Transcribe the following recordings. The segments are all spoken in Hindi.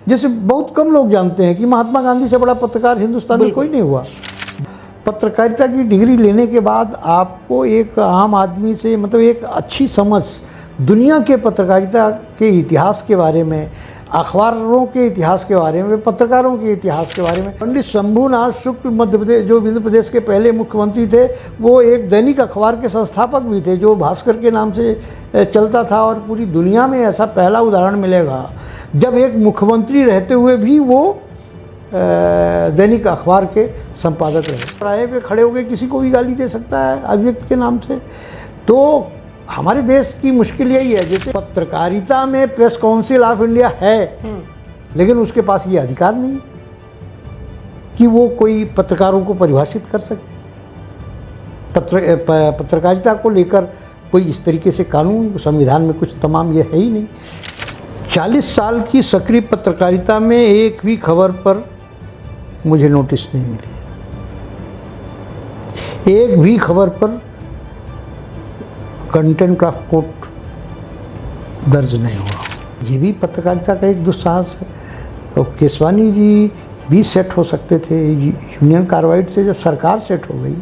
जैसे बहुत कम लोग जानते हैं कि महात्मा गांधी से बड़ा पत्रकार हिंदुस्तान में कोई नहीं हुआ। पत्रकारिता की डिग्री लेने के बाद आपको एक आम आदमी से मतलब एक अच्छी समझ दुनिया के पत्रकारिता के इतिहास के बारे में, अखबारों के इतिहास के बारे में, पत्रकारों के इतिहास के बारे में। पंडित शंभूनाथ शुक्ल मध्य प्रदेश जो मध्य प्रदेश के पहले मुख्यमंत्री थे, वो एक दैनिक अखबार के संस्थापक भी थे जो भास्कर के नाम से चलता था। और पूरी दुनिया में ऐसा पहला उदाहरण मिलेगा जब एक मुख्यमंत्री रहते हुए भी वो दैनिक अखबार के संपादक रहे। राय पे खड़े होकर किसी को भी गाली दे सकता है अभिव्यक्ति के नाम से। तो हमारे देश की मुश्किल यही है, जैसे पत्रकारिता में प्रेस काउंसिल ऑफ इंडिया है, लेकिन उसके पास ये अधिकार नहीं कि वो कोई पत्रकारों को परिभाषित कर सके। पत्रकारिता को लेकर कोई इस तरीके से कानून संविधान में कुछ तमाम ये है ही नहीं। 40 साल की सक्रिय पत्रकारिता में एक भी खबर पर मुझे नोटिस नहीं मिली, एक भी खबर पर कंटेम्प्ट ऑफ कोर्ट दर्ज नहीं हुआ। ये भी पत्रकारिता का एक दुस्साहस है। और केसवानी जी भी सेट हो सकते थे। यूनियन कार्बाइड से जब सरकार सेट हो गई,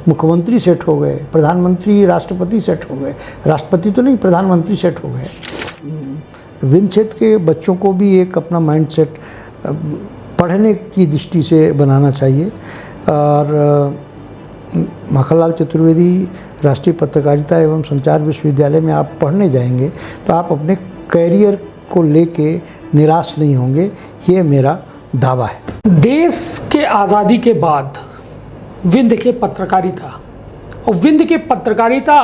मुख्यमंत्री सेट हो गए, प्रधानमंत्री राष्ट्रपति सेट हो गए, राष्ट्रपति तो नहीं प्रधानमंत्री सेट हो गए, विंध्य क्षेत्र के बच्चों को भी एक अपना माइंड सेट पढ़ने की दृष्टि से बनाना चाहिए। और माखनलाल चतुर्वेदी राष्ट्रीय पत्रकारिता एवं संचार विश्वविद्यालय में आप पढ़ने जाएंगे तो आप अपने कैरियर को लेके निराश नहीं होंगे, ये मेरा दावा है। देश के आज़ादी के बाद विंध्य के पत्रकारिता और विंध्य के पत्रकारिता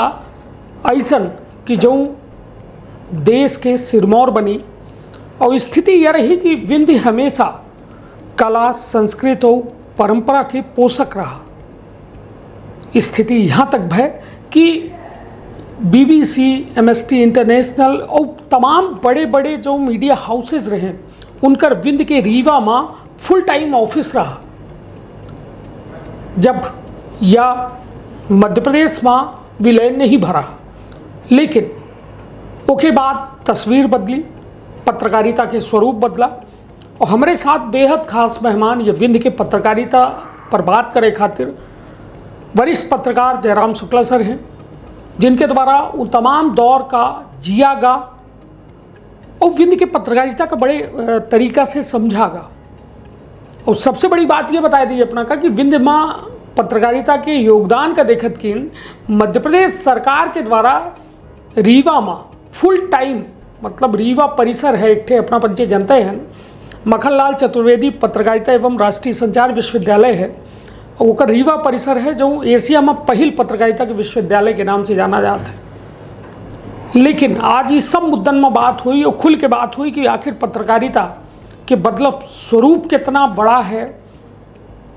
ऐसन कि जो देश के सिरमौर बनी। और स्थिति यह रही कि विंध्य हमेशा कला, संस्कृति और परंपरा के पोषक रहा। स्थिति यहाँ तक है कि BBC, MST इंटरनेशनल और तमाम बड़े बड़े जो मीडिया हाउसेज रहे, उनकर विंध्य के रीवा में फुल टाइम ऑफिस रहा। जब या मध्य प्रदेश में विलय नहीं भरा, लेकिन उसके बाद तस्वीर बदली, पत्रकारिता के स्वरूप बदला। और हमारे साथ बेहद खास मेहमान ये विंध्य के पत्रकारिता पर बात करे खातिर वरिष्ठ पत्रकार जयराम शुक्ला सर हैं, जिनके द्वारा उन तमाम दौर का जिया गा और विंध्य के पत्रकारिता का बड़े तरीका से समझा गा। और सबसे बड़ी बात ये बता दी अपना का कि विंध्य माँ पत्रकारिता के योगदान का देखत कि मध्य प्रदेश सरकार के द्वारा रीवा माँ फुल टाइम मतलब रीवा परिसर है, एक ठे अपना पंचे जनता है, मखनलाल चतुर्वेदी पत्रकारिता एवं राष्ट्रीय संचार विश्वविद्यालय है। और वो रीवा परिसर है जो एशिया में पहल पत्रकारिता के विश्वविद्यालय के नाम से जाना जाता है। लेकिन आज इस सब मुद्दन में बात हुई और खुल के बात हुई कि आखिर पत्रकारिता के बदलाव स्वरूप कितना बड़ा है,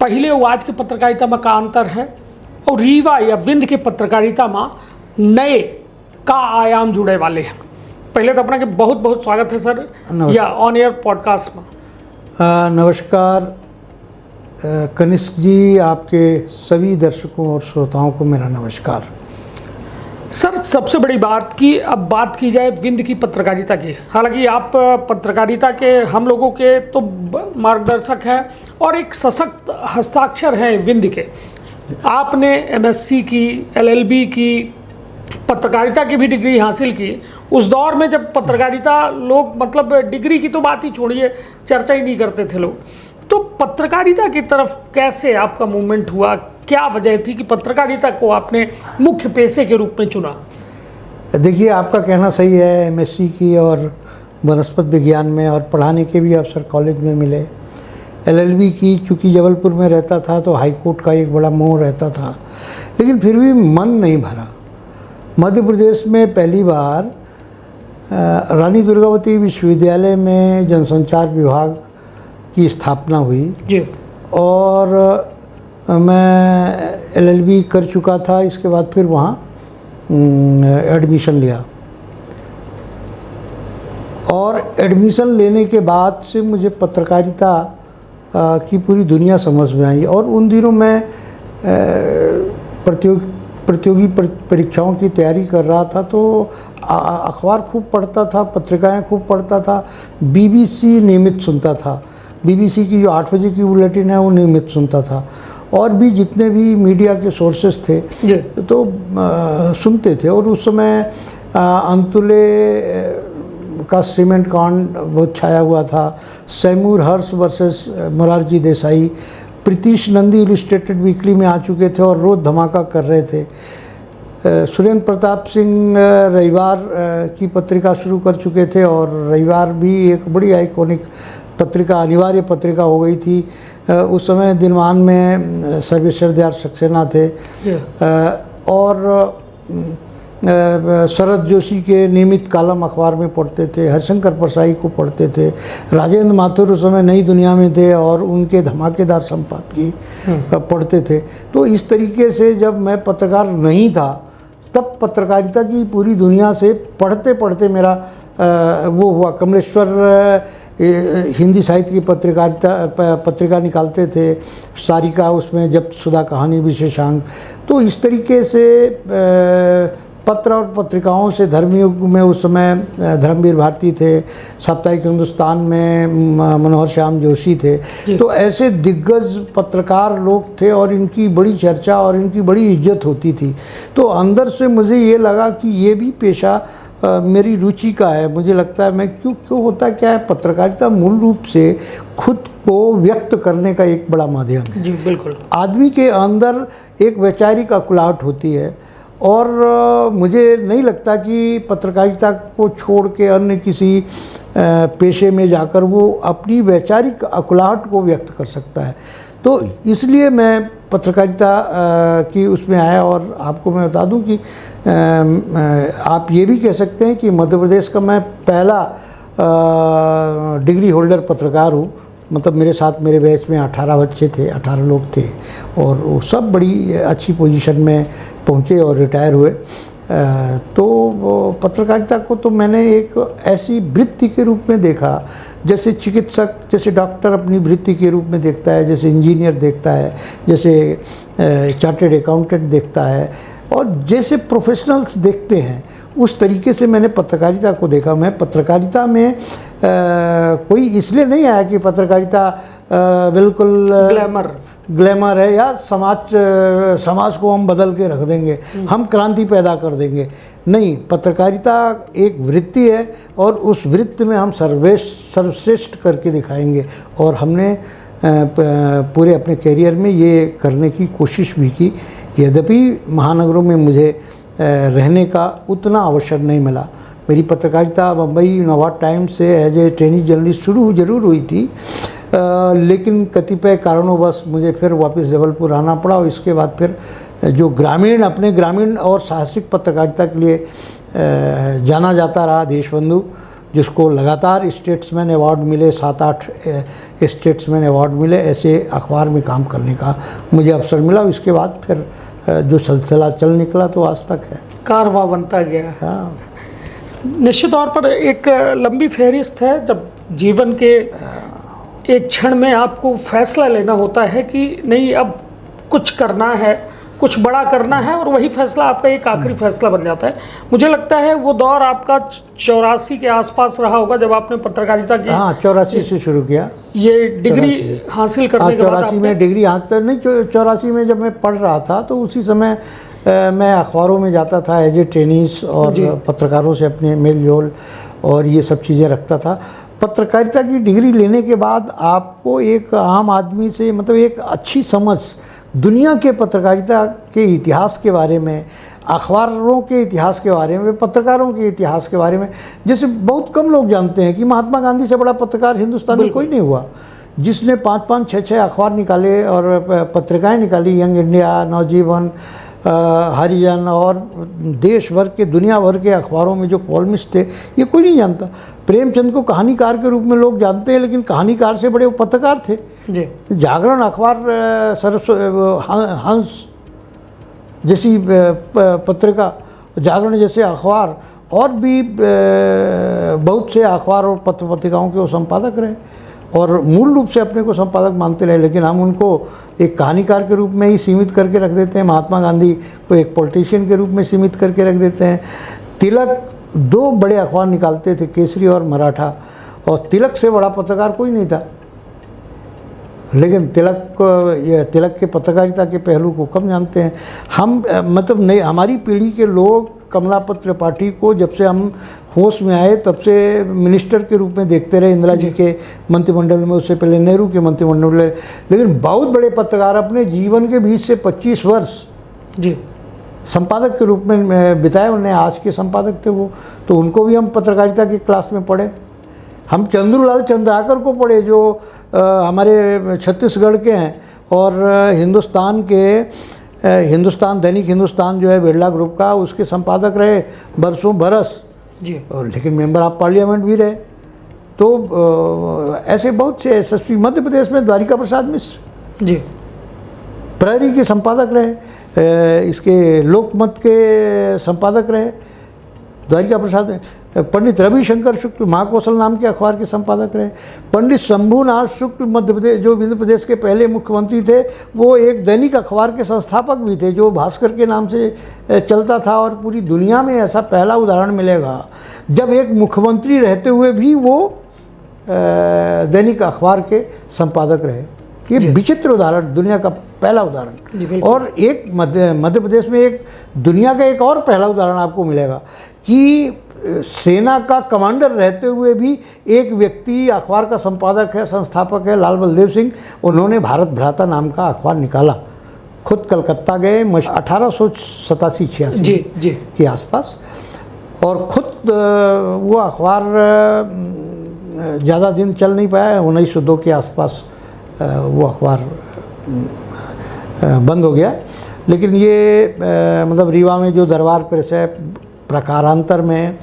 पहले और आज की पत्रकारिता में का अंतर है, और रीवा या विंध्य के पत्रकारिता में नए का आयाम जुड़े वाले हैं। पहले तो अपना के बहुत बहुत स्वागत है सर या ऑन एयर पॉडकास्ट में। नमस्कार कनिष्क जी, आपके सभी दर्शकों और श्रोताओं को मेरा नमस्कार। सर सबसे बड़ी बात कि अब बात की जाए विंध्य की पत्रकारिता की। हालांकि आप पत्रकारिता के हम लोगों के तो मार्गदर्शक हैं और एक सशक्त हस्ताक्षर हैं विंध्य के। आपने MSc की, LLB की, पत्रकारिता की भी डिग्री हासिल की। उस दौर में जब पत्रकारिता लोग मतलब डिग्री की तो बात ही छोड़िए, चर्चा ही नहीं करते थे लोग। तो पत्रकारिता की तरफ कैसे आपका मूवमेंट हुआ, क्या वजह थी कि पत्रकारिता को आपने मुख्य पेशे के रूप में चुना? देखिए, आपका कहना सही है। MSc की और वनस्पत विज्ञान में और पढ़ाने के भी अवसर कॉलेज में मिले। LLB की, चूँकि जबलपुर में रहता था तो हाई कोर्ट का एक बड़ा मोह रहता था, लेकिन फिर भी मन नहीं भरा। मध्य प्रदेश में पहली बार रानी दुर्गावती विश्वविद्यालय में जनसंचार विभाग की स्थापना हुई जी। और मैं LLB कर चुका था। इसके बाद फिर वहाँ एडमिशन लिया और एडमिशन लेने के बाद से मुझे पत्रकारिता की पूरी दुनिया समझ में आई। और उन दिनों मैं प्रतियोगी परीक्षाओं की तैयारी कर रहा था, तो अखबार खूब पढ़ता था, पत्रिकाएं खूब पढ़ता था, बीबीसी नियमित सुनता था। बीबीसी की जो 8 बजे की बुलेटिन है वो नियमित सुनता था, और भी जितने भी मीडिया के सोर्सेस थे तो सुनते थे। और उस समय अंतुले का सीमेंट कांड बहुत छाया हुआ था, सैमूर हर्ष versus Morarji Desai, Pritish Nandy Illustrated Weekly में आ चुके थे और रोज़ धमाका कर रहे थे। सुरेंद्र प्रताप सिंह रविवार की पत्रिका शुरू कर चुके थे, और रविवार भी एक बड़ी आइकॉनिक पत्रिका, अनिवार्य पत्रिका हो गई थी। उस समय दिनमान में सर्वेश्वर दयाल सक्सेना थे, और शरद जोशी के नियमित कालम अखबार में पढ़ते थे, हरिशंकर परसाई को पढ़ते थे, राजेंद्र माथुर उस समय नई दुनिया में थे और उनके धमाकेदार संपादकीय पढ़ते थे। तो इस तरीके से जब मैं पत्रकार नहीं था तब पत्रकारिता की पूरी दुनिया से पढ़ते पढ़ते मेरा वो हुआ। कमलेश्वर हिंदी साहित्य की पत्रिका निकालते थे, सारिका, उसमें जब सुधा कहानी विशेषांक। तो इस तरीके से पत्र और पत्रिकाओं से धर्मयुग में उस समय धर्मवीर भारती थे, साप्ताहिक हिंदुस्तान में मनोहर श्याम जोशी थे। तो ऐसे दिग्गज पत्रकार लोग थे और इनकी बड़ी चर्चा और इनकी बड़ी इज्जत होती थी। तो अंदर से मुझे ये लगा कि ये भी पेशा मेरी रुचि का है। मुझे लगता है मैं क्यों होता क्या है, पत्रकारिता मूल रूप से खुद को व्यक्त करने का एक बड़ा माध्यम है। जी बिल्कुल। आदमी के अंदर एक वैचारिक अकुलाहट होती है, और मुझे नहीं लगता कि पत्रकारिता को छोड़ के अन्य किसी पेशे में जाकर वो अपनी वैचारिक अकुलाहट को व्यक्त कर सकता है। तो इसलिए मैं पत्रकारिता की उसमें आया। और आपको मैं बता दूं कि आप ये भी कह सकते हैं कि मध्य प्रदेश का मैं पहला डिग्री होल्डर पत्रकार हूँ। मतलब मेरे साथ मेरे बैच में 18 बच्चे थे, 18 लोग थे, और वो सब बड़ी अच्छी पोजीशन में पहुँचे और रिटायर हुए। तो पत्रकारिता को तो मैंने एक ऐसी वृत्ति के रूप में देखा, जैसे चिकित्सक, जैसे डॉक्टर अपनी वृत्ति के रूप में देखता है, जैसे इंजीनियर देखता है, जैसे चार्टर्ड अकाउंटेंट देखता है, और जैसे प्रोफेशनल्स देखते हैं, उस तरीके से मैंने पत्रकारिता को देखा। मैं पत्रकारिता में कोई इसलिए नहीं आया कि पत्रकारिता बिल्कुल ग्लैमर है या समाज को हम बदल के रख देंगे, हम क्रांति पैदा कर देंगे। नहीं, पत्रकारिता एक वृत्ति है और उस वृत्ति में हम सर्वश्रेष्ठ करके दिखाएंगे। और हमने पूरे अपने करियर में ये करने की कोशिश भी की। यद्यपि महानगरों में मुझे रहने का उतना अवसर नहीं मिला। मेरी पत्रकारिता मुंबई नवाब टाइम्स से एज ए ट्रेनी जर्नलिस्ट शुरू जरूर हुई थी, लेकिन कतिपय कारणोंवश मुझे फिर वापस जबलपुर आना पड़ा। और इसके बाद फिर जो अपने ग्रामीण और साहसिक पत्रकारिता के लिए जाना जाता रहा, देशबंधु, जिसको लगातार स्टेट्समैन अवार्ड मिले, 7-8 स्टेट्समैन अवार्ड मिले, ऐसे अखबार में काम करने का मुझे अवसर मिला। इसके बाद फिर जो सिलसिला चल निकला तो आज तक है, कारवां बनता गया। हाँ, निश्चित तौर पर एक लंबी फहरिस्त है। जब जीवन के एक क्षण में आपको फैसला लेना होता है कि नहीं, अब कुछ करना है, कुछ बड़ा करना है, और वही फैसला आपका एक आखिरी फैसला बन जाता है। मुझे लगता है वो दौर आपका 84 के आसपास रहा होगा, जब आपने पत्रकारिता की। हाँ, 84 से शुरू किया ये डिग्री हासिल करने के बाद। 84 में डिग्री हासिल नहीं, 84 में जब मैं पढ़ रहा था तो उसी समय मैं अखबारों में जाता था एज ए ट्रेनीस, और पत्रकारों से अपने मेल जोल और ये सब चीज़ें रखता था। पत्रकारिता की डिग्री लेने के बाद आपको एक आम आदमी से, मतलब एक अच्छी समझ दुनिया के पत्रकारिता के इतिहास के बारे में, अखबारों के इतिहास के बारे में, पत्रकारों के इतिहास के बारे में, जैसे बहुत कम लोग जानते हैं कि महात्मा गांधी से बड़ा पत्रकार हिंदुस्तान में कोई नहीं हुआ, जिसने 5-5, 6-6 अखबार निकाले और पत्रिकाएं निकाली। यंग इंडिया, नवजीवन, हरिजन, और देश भर के, दुनिया भर के अखबारों में जो कॉलमिस्ट थे, ये कोई नहीं जानता। प्रेमचंद को कहानीकार के रूप में लोग जानते हैं, लेकिन कहानीकार से बड़े वो पत्रकार थे। जी। जागरण अखबार, हंस जैसी पत्रिका, जागरण जैसे अखबार, और भी बहुत से अखबार और पत्रिकाओं के वो संपादक रहे, और मूल रूप से अपने को संपादक मानते रहे। लेकिन हम उनको एक कहानीकार के रूप में ही सीमित करके रख देते हैं। महात्मा गांधी को एक पॉलिटिशियन के रूप में सीमित करके रख देते हैं। तिलक दो बड़े अखबार निकालते थे, केसरी और मराठा, और तिलक से बड़ा पत्रकार कोई नहीं था। लेकिन तिलक के पत्रकारिता के पहलू को कम जानते हैं हम। मतलब नहीं, हमारी पीढ़ी के लोग कमलापत त्रिपाठी को जब से हम होश में आए तब से मिनिस्टर के रूप में देखते रहे, इंदिरा जी के मंत्रिमंडल में, उससे पहले नेहरू के मंत्रिमंडल में। लेकिन बहुत बड़े पत्रकार अपने जीवन के 20 से 25 वर्ष जी संपादक के रूप में बिताए। उन्हें आज के संपादक थे वो, तो उनको भी हम पत्रकारिता की क्लास में पढ़े। हम चंद्रूलाल चंद्राकर को पढ़े जो हमारे छत्तीसगढ़ के हैं, और हिंदुस्तान दैनिक हिंदुस्तान जो है बिरला ग्रुप का, उसके संपादक रहे बरसों बरस जी। और लेकिन मेंबर ऑफ पार्लियामेंट भी रहे। तो ऐसे बहुत से यशस्वी, मध्य प्रदेश में द्वारिका प्रसाद मिश्र जी प्रहरी के संपादक रहे, इसके लोकमत के संपादक रहे द्वारिका प्रसाद। पंडित रविशंकर शुक्ल महाकौशल नाम के अखबार के संपादक रहे। पंडित शंभूनाथ शुक्ल मध्य प्रदेश, जो मध्य प्रदेश के पहले मुख्यमंत्री थे, वो एक दैनिक अखबार के संस्थापक भी थे जो भास्कर के नाम से चलता था। और पूरी दुनिया में ऐसा पहला उदाहरण मिलेगा जब एक मुख्यमंत्री रहते हुए भी वो दैनिक अखबार के संपादक रहे। ये विचित्र उदाहरण, दुनिया का पहला उदाहरण। और एक मध्य प्रदेश में एक दुनिया का एक और पहला उदाहरण आपको मिलेगा कि सेना का कमांडर रहते हुए भी एक व्यक्ति अखबार का संपादक है, संस्थापक है, लाल बलदेव सिंह। उन्होंने भारत भ्राता नाम का अखबार निकाला, खुद कलकत्ता गए 1887-86 जी के आसपास, और खुद वो अखबार ज़्यादा दिन चल नहीं पाया। 1902 के आसपास वो अखबार बंद हो गया। लेकिन ये मतलब रीवा में जो दरबार प्रेस है, प्रकारांतर में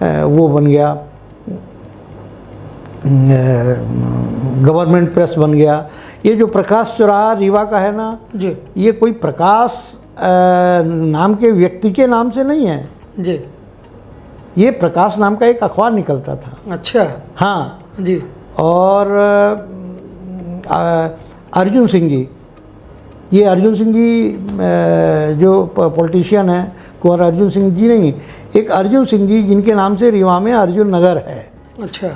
वो बन गया, गवर्नमेंट प्रेस बन गया। ये जो प्रकाश चौराहा रीवा का है ना जी, ये कोई प्रकाश नाम के व्यक्ति के नाम से नहीं है जी। ये प्रकाश नाम का एक अखबार निकलता था। अच्छा, हाँ जी। और अर्जुन सिंह जी, ये अर्जुन सिंह जी जो पॉलिटिशियन हैं, कुंवर अर्जुन सिंह जी नहीं, एक अर्जुन सिंह जी जिनके नाम से रीवा में अर्जुन नगर है, अच्छा,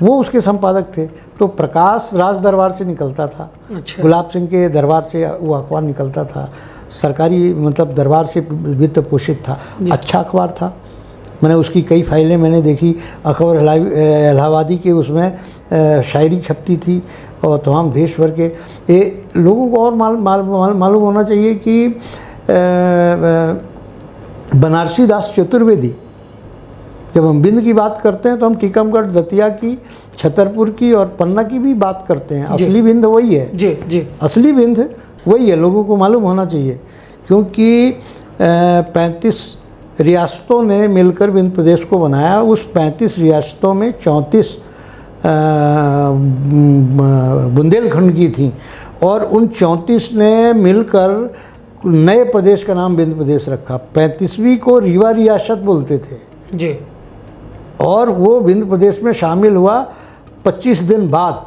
वो उसके संपादक थे। तो प्रकाश राज दरबार से निकलता था, अच्छा, गुलाब सिंह के दरबार से वो अखबार निकलता था, सरकारी मतलब दरबार से वित्त पोषित था, अच्छा अखबार था। मैंने उसकी कई फाइलें मैंने देखी, अकबर इलाहाबादी के उसमें शायरी छपती थी, और तमाम देश भर के लोगों को और मालूम होना चाहिए कि बनारसी दास चतुर्वेदी, जब हम बिंद की बात करते हैं तो हम टीकमगढ़, दतिया की, छतरपुर की और पन्ना की भी बात करते हैं। असली बिंद वही है, जी जी, असली बिंद वही है, लोगों को मालूम होना चाहिए। क्योंकि 35 रियासतों ने मिलकर बिंद प्रदेश को बनाया। उस 35 रियासतों में 34 बुंदेलखंड की थी, और उन 34 ने मिलकर नए प्रदेश का नाम बिंद प्रदेश रखा। 35वीं को रीवा रियासत बोलते थे जी, और वो बिंद प्रदेश में शामिल हुआ 25 दिन बाद,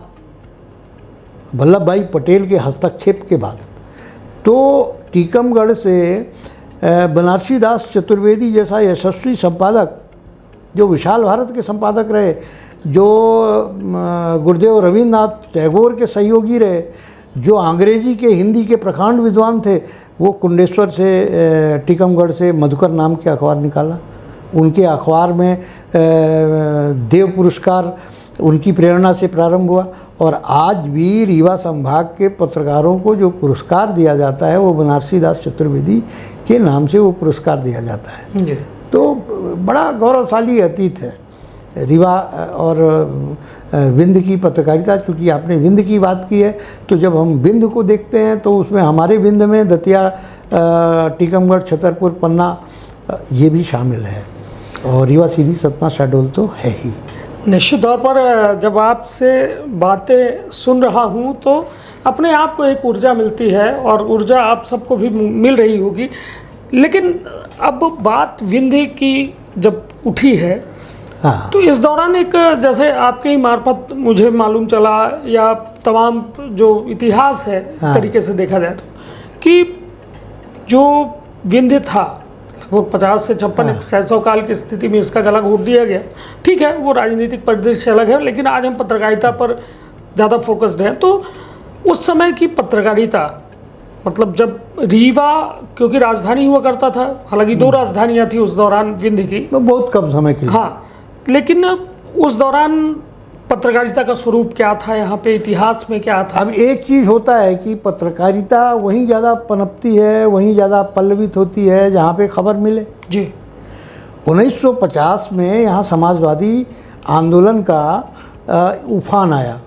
वल्लभ भाई पटेल के हस्तक्षेप के बाद। तो टीकमगढ़ से बनारसी दास चतुर्वेदी जैसा यशस्वी संपादक, जो विशाल भारत के संपादक रहे, जो गुरुदेव रविन्द्रनाथ टैगोर के सहयोगी रहे, जो अंग्रेजी के हिंदी के प्रकांड विद्वान थे, वो कुंडेश्वर से टीकमगढ़ से मधुकर नाम के अखबार निकाला। उनके अखबार में देव पुरस्कार उनकी प्रेरणा से प्रारंभ हुआ, और आज भी रीवा संभाग के पत्रकारों को जो पुरस्कार दिया जाता है वो बनारसी दास चतुर्वेदी के नाम से वो पुरस्कार दिया जाता है जी। तो बड़ा गौरवशाली अतीत है रीवा और विंध्य की पत्रकारिता। चूँकि आपने विंध्य की बात की है, तो जब हम विंध्य को देखते हैं तो उसमें हमारे विंध्य में दतिया, टीकमगढ़, छतरपुर, पन्ना ये भी शामिल है, और रीवा, सीधी, सतना, शहडोल तो है ही। निश्चित तौर पर जब आपसे बातें सुन रहा हूँ तो अपने आप को एक ऊर्जा मिलती है, और ऊर्जा आप सबको भी मिल रही होगी। लेकिन अब बात विंध्य की जब उठी है, हाँ, तो इस दौरान एक, जैसे आपके ही मार्फत मुझे मालूम चला, या तमाम जो इतिहास है हाँ, तरीके से देखा जाए तो, कि जो विंध्य था लगभग 50 से 56 एक 600 काल की स्थिति में इसका गला घोट दिया गया। ठीक है, वो राजनीतिक परिदृश्य अलग है, लेकिन आज हम पत्रकारिता पर ज़्यादा फोकस्ड हैं। तो उस समय की पत्रकारिता, मतलब जब रीवा, क्योंकि राजधानी हुआ करता था, हालांकि 2 राजधानियाँ थी उस दौरान विंध्य की, बहुत कम समय के लिए। हाँ, लेकिन उस दौरान पत्रकारिता का स्वरूप क्या था, यहाँ पे इतिहास में क्या था? अब एक चीज़ होता है कि पत्रकारिता वहीं ज़्यादा पनपती है, वहीं ज़्यादा पल्लवित होती है जहाँ पे खबर मिले। जी। 1950 में यहाँ समाजवादी आंदोलन का उफान आया।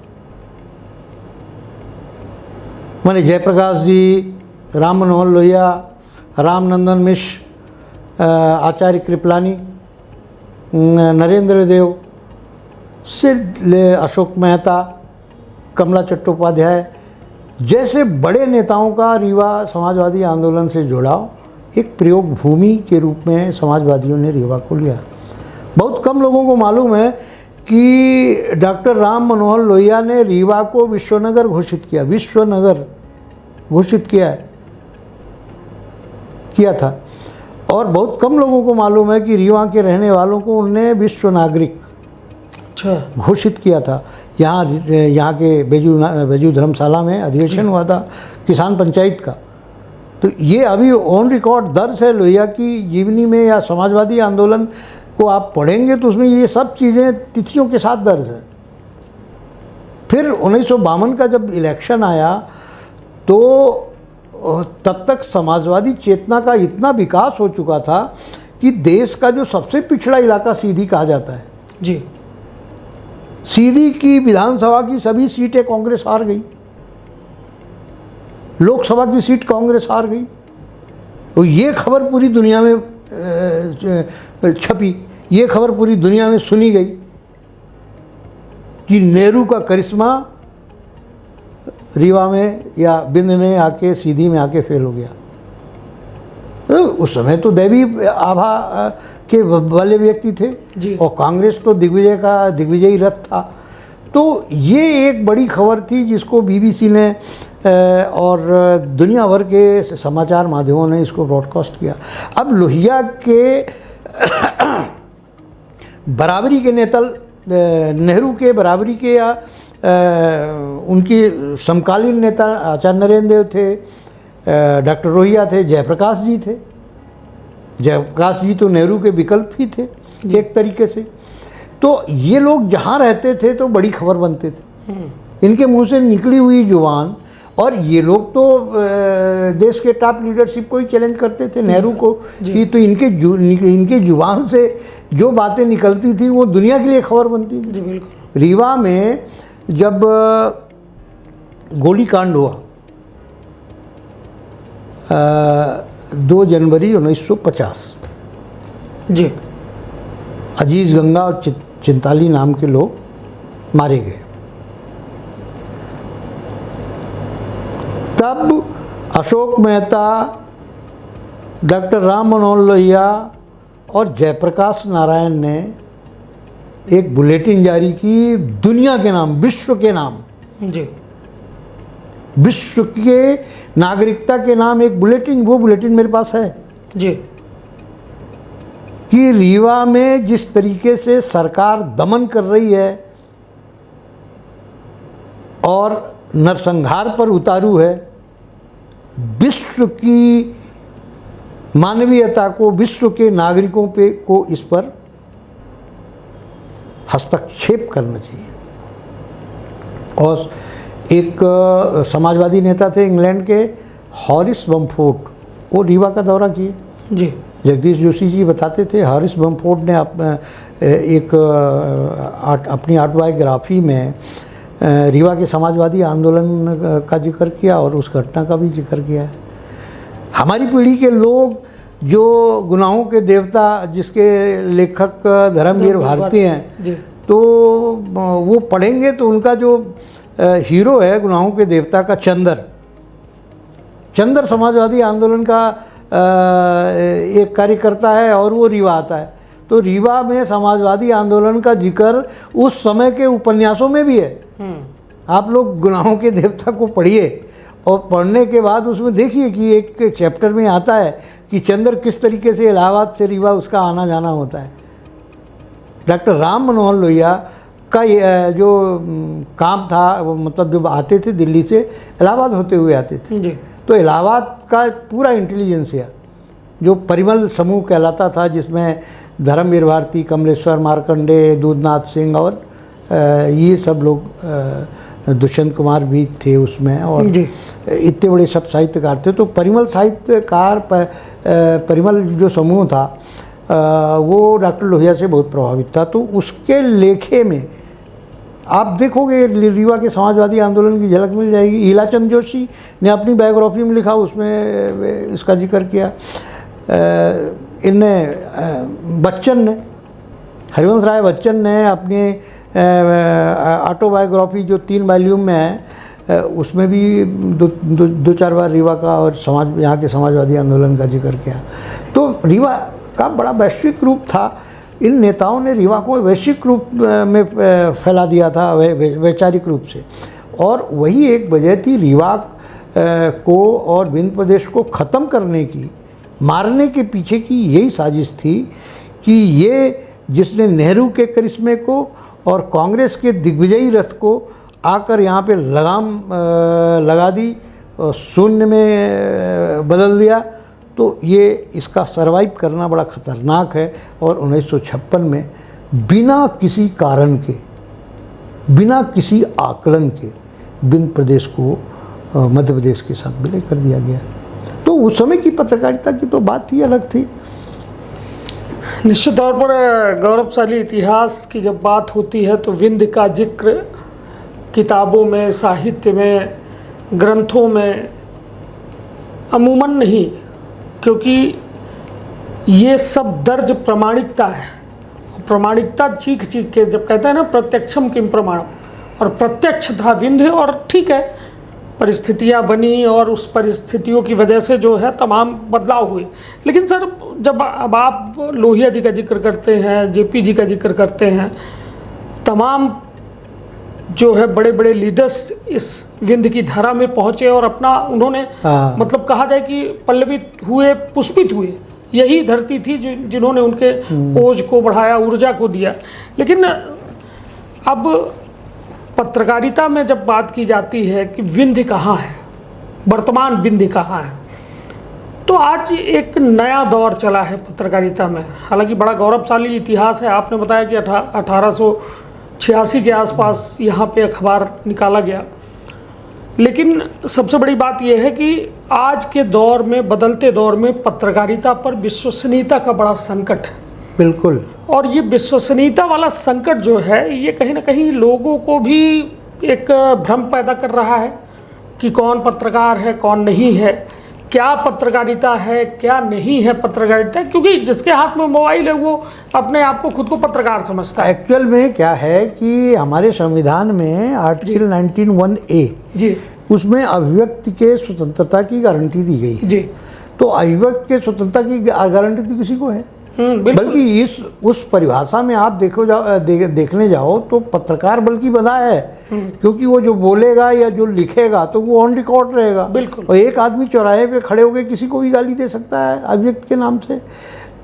माने जयप्रकाश जी, राम मनोहर लोहिया, रामनंदन मिश्र, आचार्य कृपलानी, नरेंद्र देव से अशोक मेहता, कमला चट्टोपाध्याय जैसे बड़े नेताओं का रीवा समाजवादी आंदोलन से जुड़ाव एक प्रयोग भूमि के रूप में समाजवादियों ने रीवा को लिया। बहुत कम लोगों को मालूम है कि डॉक्टर राम मनोहर लोहिया ने रीवा को विश्वनगर घोषित किया, विश्वनगर घोषित किया था। और बहुत कम लोगों को मालूम है कि रीवा के रहने वालों को उनने विश्व नागरिक घोषित किया था। यहाँ के बेजू धर्मशाला में अधिवेशन हुआ था किसान पंचायत का। तो ये अभी ऑन रिकॉर्ड दर्ज है लोहिया की जीवनी में, या समाजवादी आंदोलन को आप पढ़ेंगे तो उसमें ये सब चीज़ें तिथियों के साथ दर्ज है। फिर 1952 का जब इलेक्शन आया तो तब तक समाजवादी चेतना का इतना विकास हो चुका था कि देश का जो सबसे पिछड़ा इलाका सीधी कहा जाता है जी, सीधी की विधानसभा की सभी सीटें कांग्रेस हार गई, लोकसभा की सीट कांग्रेस हार गई। तो ये खबर पूरी दुनिया में छपी, ये खबर पूरी दुनिया में सुनी गई कि नेहरू का करिश्मा रीवा में या बिंद में आके सीधी में आके फेल हो गया। तो उस समय तो दैवी आभा के वाले व्यक्ति थे जी। और कांग्रेस तो दिग्विजयी रथ था। तो ये एक बड़ी खबर थी जिसको बीबीसी ने और दुनिया भर के समाचार माध्यमों ने इसको ब्रॉडकास्ट किया। अब लोहिया के बराबरी के नेता, नेहरू के बराबरी के या उनके समकालीन नेता आचार्य नरेंद्र देव थे, डॉक्टर लोहिया थे, जयप्रकाश जी थे। जयप्रकाश जी तो नेहरू के विकल्प ही थे एक तरीके से। तो ये लोग जहाँ रहते थे तो बड़ी खबर बनते थे, इनके मुंह से निकली हुई जुबान। और ये लोग तो देश के टॉप लीडरशिप को ही चैलेंज करते थे, नेहरू को, कि तो इनके जुबान से जो बातें निकलती थी वो दुनिया के लिए खबर बनती थी। जी बिल्कुल। रीवा में जब गोलीकांड हुआ 2 जनवरी 1950, जी, अजीज गंगा और चिंताली नाम के लोग मारे गए। तब अशोक मेहता, डॉक्टर राम मनोहर लोहिया और जयप्रकाश नारायण ने एक बुलेटिन जारी की, दुनिया के नाम, विश्व के नाम, जी, विश्व के नागरिकता के नाम एक बुलेटिन। वो बुलेटिन मेरे पास है जी, कि रीवा में जिस तरीके से सरकार दमन कर रही है और नरसंहार पर उतारू है, विश्व की मानवीयता को, विश्व के नागरिकों पे को इस पर हस्तक्षेप करना चाहिए। और एक समाजवादी नेता थे इंग्लैंड के, हॉरिस बमफोर्ड, वो रीवा का दौरा किए। जी, जगदीश जोशी जी बताते थे, हॉरिस बमफोर्ड ने अपनी ऑटोबायोग्राफी में रीवा के समाजवादी आंदोलन का जिक्र किया और उस घटना का भी जिक्र किया है। हमारी पीढ़ी के लोग जो गुनाहों के देवता, जिसके लेखक धर्मवीर भारती हैं, तो वो पढ़ेंगे तो उनका जो हीरो है गुनाहों के देवता का चंदर समाजवादी आंदोलन का एक कार्यकर्ता है और वो रीवा आता है। तो रीवा में समाजवादी आंदोलन का जिक्र उस समय के उपन्यासों में भी है। आप लोग गुनाहों के देवता को पढ़िए और पढ़ने के बाद उसमें देखिए कि एक चैप्टर में आता है कि चंद्र किस तरीके से इलाहाबाद से रीवा उसका आना जाना होता है। डॉक्टर राम मनोहर लोहिया का जो काम था, वो मतलब जब आते थे दिल्ली से इलाहाबाद होते हुए आते थे जी। तो इलाहाबाद का पूरा इंटेलिजेंसिया जो परिमल समूह कहलाता था, जिसमें धर्मवीर भारती, कमलेश्वर मार्कंडे, दूधनाथ सिंह और ये सब लोग, दुष्यंत कुमार भी थे उसमें, और इतने बड़े सब साहित्यकार थे। तो परिमल साहित्यकार परिमल जो समूह था वो डॉक्टर लोहिया से बहुत प्रभावित था। तो उसके लेखे में आप देखोगे रीवा के समाजवादी आंदोलन की झलक मिल जाएगी। ईलाचंद जोशी ने अपनी बायोग्राफी में लिखा, उसमें इसका जिक्र किया। इनने बच्चन ने, हरिवंश राय बच्चन ने अपने ऑटोबायोग्राफी जो 3 वॉल्यूम में है उसमें भी दो चार बार रीवा का और यहाँ के समाजवादी आंदोलन का जिक्र किया। तो रीवा का बड़ा वैश्विक रूप था। इन नेताओं ने रीवा को वैश्विक रूप में फैला दिया था, वैचारिक रूप से, और वही एक वजह थी रीवा को और विंध्य प्रदेश को ख़त्म करने की, मारने के पीछे की यही साजिश थी कि ये जिसने नेहरू के करिश्मे को और कांग्रेस के दिग्विजयी रथ को आकर यहाँ पे लगाम लगा दी, शून्य में बदल दिया, तो ये इसका सरवाइव करना बड़ा ख़तरनाक है। और 1956 में बिना किसी कारण के, बिना किसी आकलन के विंध्य प्रदेश को मध्य प्रदेश के साथ विलय कर दिया गया। तो उस समय की पत्रकारिता की तो बात ही अलग थी। निश्चित तौर पर गौरवशाली इतिहास की जब बात होती है तो विंध्य का जिक्र किताबों में, साहित्य में, ग्रंथों में अमूमन नहीं, क्योंकि ये सब दर्ज प्रामाणिकता है। प्रामाणिकता चीख चीख के, जब कहते हैं ना प्रत्यक्षम किम प्रमाणम, और प्रत्यक्ष था विंध्य। और ठीक है, परिस्थितियाँ बनी और उस परिस्थितियों की वजह से जो है तमाम बदलाव हुए। लेकिन सर, जब अब आप लोहिया जी का जिक्र करते हैं, जेपी जी का जिक्र करते हैं, तमाम जो है बड़े बड़े लीडर्स इस विंध्य की धारा में पहुँचे और अपना उन्होंने मतलब कहा जाए कि पल्लवित हुए, पुष्पित हुए। यही धरती थी जिन्होंने उनके ओज को बढ़ाया, ऊर्जा को दिया। लेकिन अब पत्रकारिता में जब बात की जाती है कि विंध्य कहाँ है, वर्तमान विंध्य कहाँ है, तो आज एक नया दौर चला है पत्रकारिता में। हालांकि बड़ा गौरवशाली इतिहास है। आपने बताया कि 1886 के आसपास यहाँ पे अखबार निकाला गया। लेकिन सबसे बड़ी बात यह है कि आज के दौर में, बदलते दौर में पत्रकारिता पर विश्वसनीयता का बड़ा संकट है। बिल्कुल। और ये विश्वसनीयता वाला संकट जो है, ये कहीं ना कहीं लोगों को भी एक भ्रम पैदा कर रहा है कि कौन पत्रकार है, कौन नहीं है, क्या पत्रकारिता है, क्या नहीं है पत्रकारिता। क्योंकि जिसके हाथ में मोबाइल है वो अपने आप को खुद को पत्रकार समझता है। एक्चुअल में क्या है कि हमारे संविधान में आर्टिकल 19(1)(a) जी, उसमें अभिव्यक्ति के स्वतंत्रता की गारंटी दी गई है। जी। तो अभिव्यक्ति के स्वतंत्रता की गारंटी तो किसी को है, बल्कि उस परिभाषा में आप देखने जाओ तो पत्रकार बल्कि बंधा है, क्योंकि वो जो बोलेगा या जो लिखेगा तो वो ऑन रिकॉर्ड रहेगा। बिल्कुल। और एक आदमी चौराहे पे खड़े होकर किसी को भी गाली दे सकता है अभिव्यक्ति के नाम से।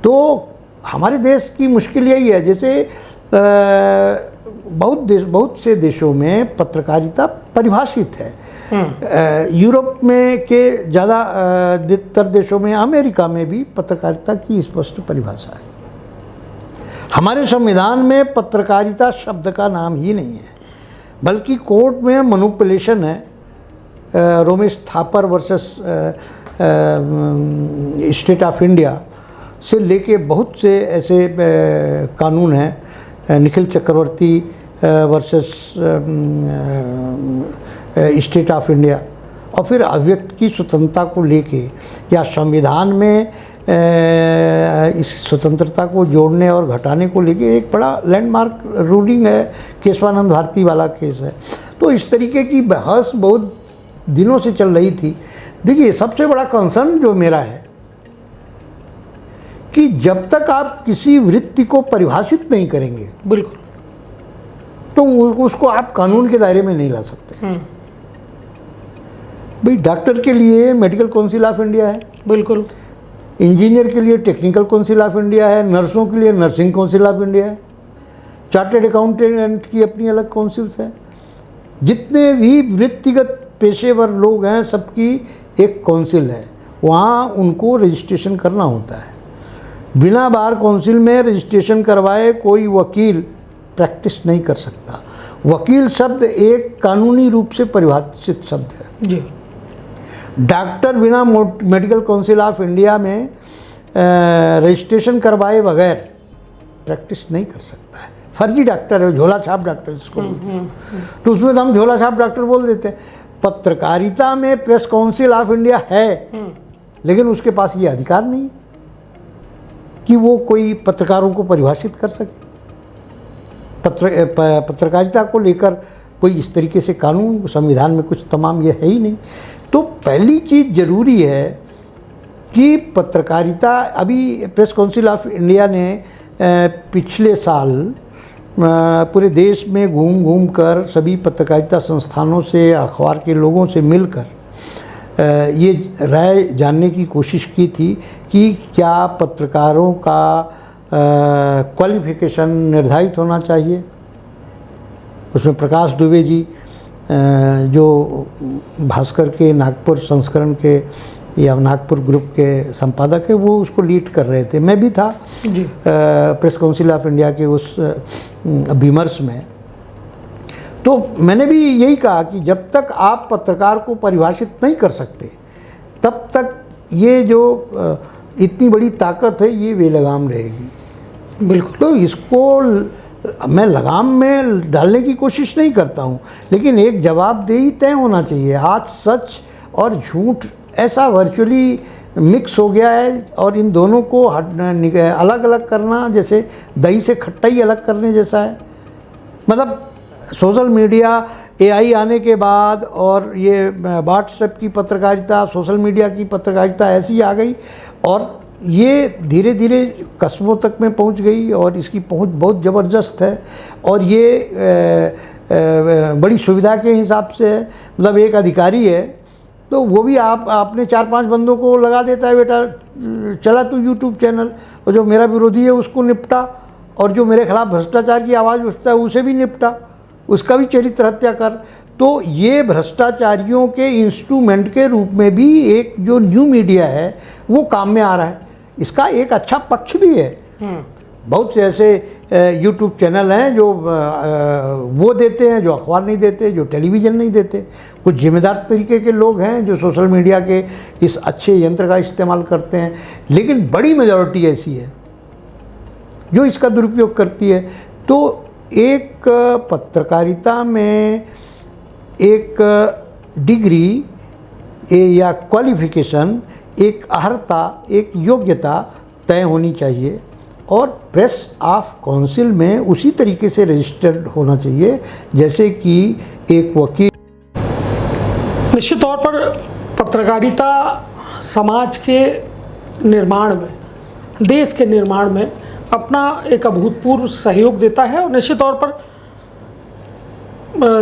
तो हमारे देश की मुश्किल यही है। जैसे बहुत से देशों में पत्रकारिता परिभाषित है। यूरोप में के ज़्यादातर देशों में, अमेरिका में भी पत्रकारिता की स्पष्ट परिभाषा है। हमारे संविधान में पत्रकारिता शब्द का नाम ही नहीं है, बल्कि कोर्ट में मैनिपुलेशन है। Romesh Thapar versus state of India से लेके बहुत से ऐसे कानून हैं, निखिल चक्रवर्ती वर्सेस स्टेट ऑफ इंडिया, और फिर अभिव्यक्ति की स्वतंत्रता को लेके या संविधान में इस स्वतंत्रता को जोड़ने और घटाने को लेके एक बड़ा लैंडमार्क रूलिंग है, केशवानंद भारती वाला केस है। तो इस तरीके की बहस बहुत दिनों से चल रही थी। देखिए, सबसे बड़ा कंसर्न जो मेरा है कि जब तक आप किसी वृत्ति को परिभाषित नहीं करेंगे, बिल्कुल, तो उसको आप कानून के दायरे में नहीं ला सकते। भाई डॉक्टर के लिए मेडिकल काउंसिल ऑफ इंडिया है, बिल्कुल, इंजीनियर के लिए टेक्निकल काउंसिल ऑफ इंडिया है, नर्सों के लिए नर्सिंग काउंसिल ऑफ इंडिया है, चार्टर्ड अकाउंटेंट की अपनी अलग काउंसिल्स है। जितने भी वृत्तिगत पेशेवर लोग हैं सबकी एक काउंसिल है, वहाँ उनको रजिस्ट्रेशन करना होता है। बिना बार काउंसिल में रजिस्ट्रेशन करवाए कोई वकील प्रैक्टिस नहीं कर सकता। वकील शब्द एक कानूनी रूप से परिभाषित शब्द है जी। डॉक्टर बिना मेडिकल काउंसिल ऑफ इंडिया में रजिस्ट्रेशन करवाए बगैर प्रैक्टिस नहीं कर सकता है। फर्जी डॉक्टर है, झोला छाप डॉक्टर जिसको बोलते हैं, तो उसमें तो हम झोला छाप डॉक्टर बोल देते हैं। पत्रकारिता में प्रेस काउंसिल ऑफ इंडिया है, लेकिन उसके पास ये अधिकार नहीं कि वो कोई पत्रकारों को परिभाषित कर सके। पत्रकारिता को लेकर कोई इस तरीके से कानून संविधान में कुछ तमाम ये है ही नहीं। तो पहली चीज़ ज़रूरी है कि पत्रकारिता, अभी प्रेस काउंसिल ऑफ इंडिया ने पिछले साल पूरे देश में घूम घूम कर सभी पत्रकारिता संस्थानों से, अखबार के लोगों से मिलकर ये राय जानने की कोशिश की थी कि क्या पत्रकारों का क्वालिफिकेशन निर्धारित होना चाहिए। उसमें प्रकाश दुबे जी जो भास्कर के नागपुर संस्करण के या नागपुर ग्रुप के संपादक है, वो उसको लीड कर रहे थे। मैं भी था जी। प्रेस काउंसिल ऑफ इंडिया के उस विमर्श में। तो मैंने भी यही कहा कि जब तक आप पत्रकार को परिभाषित नहीं कर सकते तब तक ये जो इतनी बड़ी ताकत है ये बेलगाम रहेगी। बिल्कुल। तो इसको मैं लगाम में डालने की कोशिश नहीं करता हूँ, लेकिन एक जवाबदेही तय होना चाहिए। आज सच और झूठ ऐसा वर्चुअली मिक्स हो गया है, और इन दोनों को अलग अलग करना जैसे दही से खट्टा ही अलग करने जैसा है। मतलब सोशल मीडिया, एआई आने के बाद और ये व्हाट्सएप की पत्रकारिता, सोशल मीडिया की पत्रकारिता ऐसी आ गई और ये धीरे धीरे कस्बों तक में पहुंच गई और इसकी पहुंच बहुत ज़बरदस्त है। और ये बड़ी सुविधा के हिसाब से है। मतलब एक अधिकारी है तो वो भी आपने 4-5 बंदों को लगा देता है, बेटा चला तू यूट्यूब चैनल, और जो मेरा विरोधी है उसको निपटा, और जो मेरे खिलाफ भ्रष्टाचार की आवाज़ उठता है उसे भी निपटा, उसका भी चरित्र हत्या कर। तो ये भ्रष्टाचारियों के इंस्ट्रूमेंट के रूप में भी एक जो न्यू मीडिया है वो काम में आ रहा है। इसका एक अच्छा पक्ष भी है। बहुत से ऐसे यूट्यूब चैनल हैं जो वो देते हैं जो अखबार नहीं देते, जो टेलीविज़न नहीं देते। कुछ जिम्मेदार तरीके के लोग हैं जो सोशल मीडिया के इस अच्छे यंत्र का इस्तेमाल करते हैं, लेकिन बड़ी मेजॉरिटी ऐसी है जो इसका दुरुपयोग करती है। तो एक पत्रकारिता में एक डिग्री या क्वालिफिकेशन, एक अर्हता, एक योग्यता तय होनी चाहिए, और प्रेस ऑफ काउंसिल में उसी तरीके से रजिस्टर्ड होना चाहिए जैसे कि एक वकील। निश्चित तौर पर पत्रकारिता समाज के निर्माण में, देश के निर्माण में अपना एक अभूतपूर्व सहयोग देता है। और निश्चित तौर पर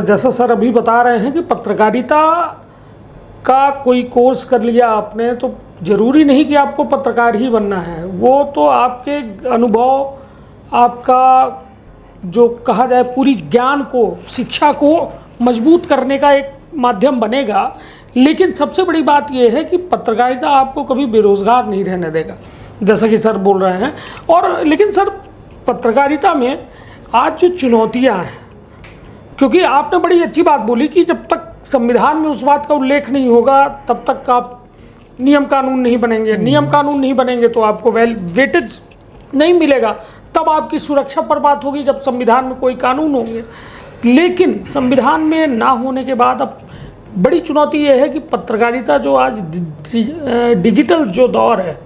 जैसा सर अभी बता रहे हैं कि पत्रकारिता का कोई कोर्स कर लिया आपने तो ज़रूरी नहीं कि आपको पत्रकार ही बनना है। वो तो आपके अनुभव, आपका जो कहा जाए पूरी ज्ञान को, शिक्षा को मजबूत करने का एक माध्यम बनेगा। लेकिन सबसे बड़ी बात यह है कि पत्रकारिता आपको कभी बेरोज़गार नहीं रहने देगा, जैसा कि सर बोल रहे हैं। और लेकिन सर पत्रकारिता में आज जो चुनौतियाँ हैं, क्योंकि आपने बड़ी अच्छी बात बोली कि जब तक संविधान में उस बात का उल्लेख नहीं होगा तब तक आप नियम कानून नहीं बनेंगे। नियम कानून नहीं बनेंगे तो आपको वेटेज नहीं मिलेगा। तब आपकी सुरक्षा पर बात होगी जब संविधान में कोई कानून होंगे। लेकिन संविधान में ना होने के बाद अब बड़ी चुनौती ये है कि पत्रकारिता जो आज डिजिटल जो दौर है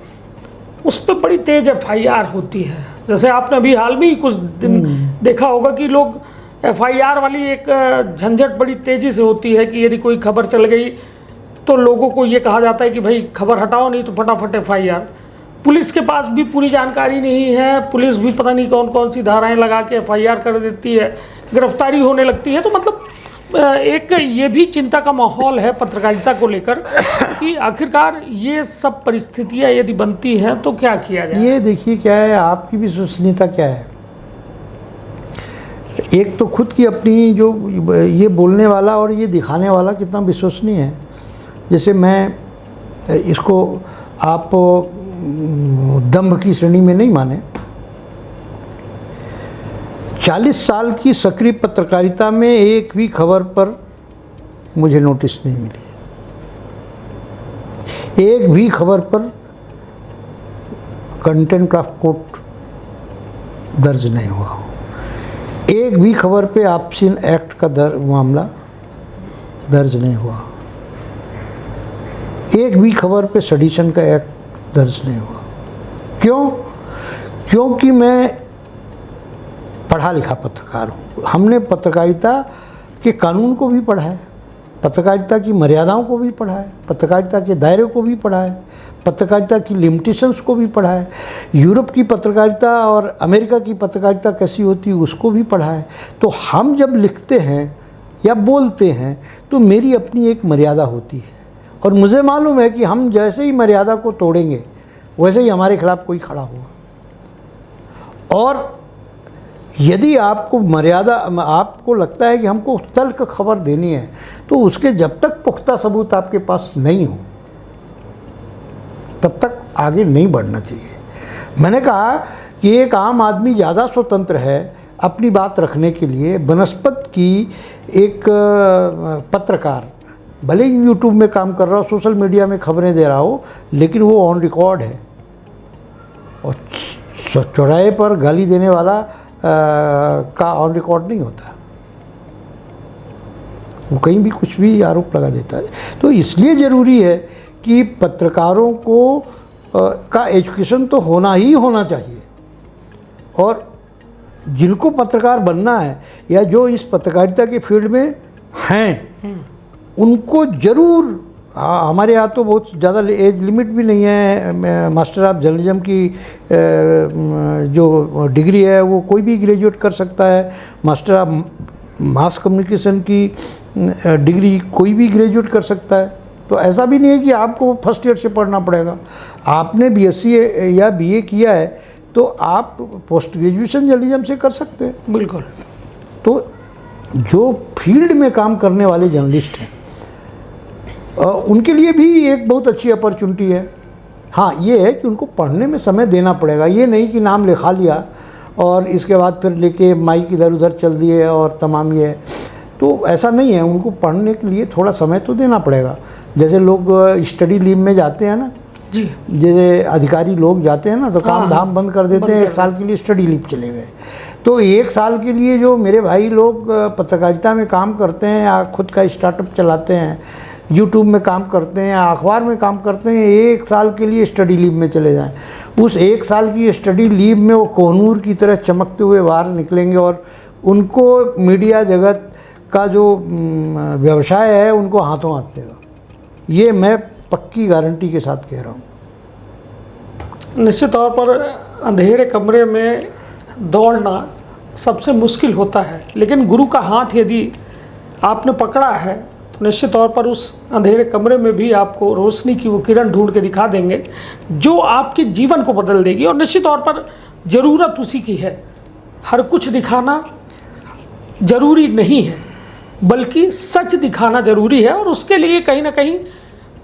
उस पर बड़ी तेज FIR होती है। जैसे आपने अभी हाल में ही कुछ दिन देखा होगा कि लोग FIR वाली एक झंझट बड़ी तेज़ी से होती है कि यदि कोई खबर चल गई तो लोगों को ये कहा जाता है कि भाई खबर हटाओ, नहीं तो फटाफट FIR। पुलिस के पास भी पूरी जानकारी नहीं है, पुलिस भी पता नहीं कौन कौन सी धाराएं लगा के FIR कर देती है, गिरफ्तारी होने लगती है। तो मतलब एक ये भी चिंता का माहौल है पत्रकारिता को लेकर कि आखिरकार ये सब परिस्थितियां यदि बनती हैं तो क्या किया जाए। ये देखिए क्या है, आपकी विश्वसनीयता क्या है। एक तो खुद की अपनी जो ये बोलने वाला और ये दिखाने वाला कितना विश्वसनीय है। जैसे मैं इसको आप दंभ की श्रेणी में नहीं माने, 40 साल की सक्रिय पत्रकारिता में एक भी खबर पर मुझे नोटिस नहीं मिली, एक भी खबर पर कंटेंट ऑफ कोर्ट दर्ज नहीं हुआ, एक भी खबर पे आपसी एक्ट का मामला दर्ज नहीं हुआ, एक भी खबर पे सेडिशन का एक्ट दर्ज नहीं हुआ। क्यों? क्योंकि मैं पढ़ा लिखा पत्रकार हूँ। हमने पत्रकारिता के कानून को भी पढ़ा है, पत्रकारिता की मर्यादाओं को भी पढ़ा है, पत्रकारिता के दायरे को भी पढ़ा है, पत्रकारिता की लिमिटेशंस को भी पढ़ा है, यूरोप की पत्रकारिता और अमेरिका की पत्रकारिता कैसी होती है उसको भी पढ़ा है। तो हम जब लिखते हैं या बोलते हैं तो मेरी अपनी एक मर्यादा होती है, और मुझे मालूम है कि हम जैसे ही मर्यादा को तोड़ेंगे वैसे ही हमारे खिलाफ कोई खड़ा होगा। और यदि आपको मर्यादा, आपको लगता है कि हमको तल्ख खबर देनी है तो उसके जब तक पुख्ता सबूत आपके पास नहीं हो तब तक आगे नहीं बढ़ना चाहिए। मैंने कहा कि एक आम आदमी ज़्यादा स्वतंत्र है अपनी बात रखने के लिए बनस्पत की एक पत्रकार, भले ही यूट्यूब में काम कर रहा हो, सोशल मीडिया में खबरें दे रहा हो, लेकिन वो ऑन रिकॉर्ड है। और चौराहे पर गाली देने वाला का ऑन रिकॉर्ड नहीं होता, वो कहीं भी कुछ भी आरोप लगा देता है। तो इसलिए ज़रूरी है कि पत्रकारों को का एजुकेशन तो होना ही होना चाहिए, और जिनको पत्रकार बनना है या जो इस पत्रकारिता के फील्ड में हैं उनको ज़रूर, हमारे यहाँ तो बहुत ज़्यादा एज लिमिट भी नहीं है। मास्टर ऑफ जर्नलिज्म की जो डिग्री है वो कोई भी ग्रेजुएट कर सकता है, मास्टर ऑफ मास कम्युनिकेशन की डिग्री कोई भी ग्रेजुएट कर सकता है। तो ऐसा भी नहीं है कि आपको फर्स्ट ईयर से पढ़ना पड़ेगा। आपने बीएससी या बीए किया है तो आप पोस्ट ग्रेजुएशन जर्नलिज्म से कर सकते हैं। बिल्कुल। तो जो फील्ड में काम करने वाले जर्नलिस्ट हैं उनके लिए भी एक बहुत अच्छी अपॉर्चुनिटी है। हाँ, ये है कि उनको पढ़ने में समय देना पड़ेगा। ये नहीं कि नाम लिखा लिया और इसके बाद फिर लेके माइक इधर उधर चल दिए और तमाम ये, तो ऐसा नहीं है। उनको पढ़ने के लिए थोड़ा समय तो देना पड़ेगा। जैसे लोग स्टडी लीव में जाते हैं ना जी, जैसे अधिकारी लोग जाते हैं ना तो काम धाम बंद कर देते हैं, 1 साल के लिए स्टडी लीव चले गए। तो 1 साल के लिए जो मेरे भाई लोग पत्रकारिता में काम करते हैं या खुद का स्टार्टअप चलाते हैं, यूट्यूब में काम करते हैं, अखबार में काम करते हैं, 1 साल के लिए स्टडी लीव में चले जाएं। उस 1 साल की स्टडी लीव में वो कोहनूर की तरह चमकते हुए बाहर निकलेंगे और उनको मीडिया जगत का जो व्यवसाय है उनको हाथों हाथ लेगा। ये मैं पक्की गारंटी के साथ कह रहा हूँ। निश्चित तौर पर अंधेरे कमरे में दौड़ना सबसे मुश्किल होता है, लेकिन गुरु का हाथ यदि आपने पकड़ा है तो निश्चित तौर पर उस अंधेरे कमरे में भी आपको रोशनी की वो किरण ढूंढ के दिखा देंगे जो आपके जीवन को बदल देगी। और निश्चित तौर पर ज़रूरत उसी की है। हर कुछ दिखाना ज़रूरी नहीं है, बल्कि सच दिखाना ज़रूरी है, और उसके लिए कहीं ना कहीं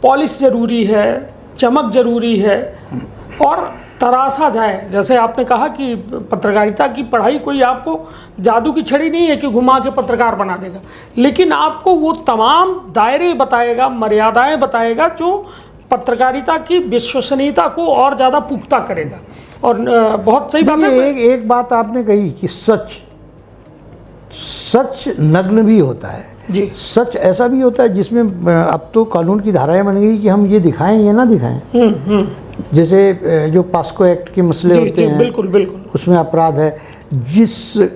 पॉलिश ज़रूरी है, चमक ज़रूरी है, और तराशा जाए। जैसे आपने कहा कि पत्रकारिता की पढ़ाई कोई आपको जादू की छड़ी नहीं है कि घुमा के पत्रकार बना देगा, लेकिन आपको वो तमाम दायरे बताएगा, मर्यादाएं बताएगा जो पत्रकारिता की विश्वसनीयता को और ज़्यादा पुख्ता करेगा। और बहुत सही बात है। एक बात आपने कही कि सच नग्न भी होता है जी। सच ऐसा भी होता है जिसमें अब तो कानून की धाराएं बन गई कि हम ये दिखाएं ये ना दिखाएं। जैसे जो पास्को एक्ट के मसले होते हैं, बिल्कुल बिल्कुल, उसमें अपराध है।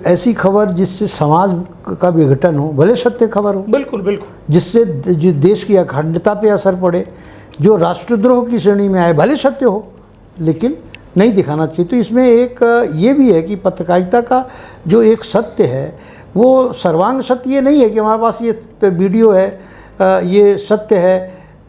ऐसी खबर जिससे समाज का विघटन हो, भले सत्य खबर हो, बिल्कुल बिल्कुल, जिससे जो देश की अखंडता पे असर पड़े, जो राष्ट्रद्रोह की श्रेणी में आए, भले सत्य हो, लेकिन नहीं दिखाना चाहिए। तो इसमें एक ये भी है कि पत्रकारिता का जो एक सत्य है वो सर्वांग सत्य ये नहीं है कि हमारे पास ये वीडियो है, ये सत्य है,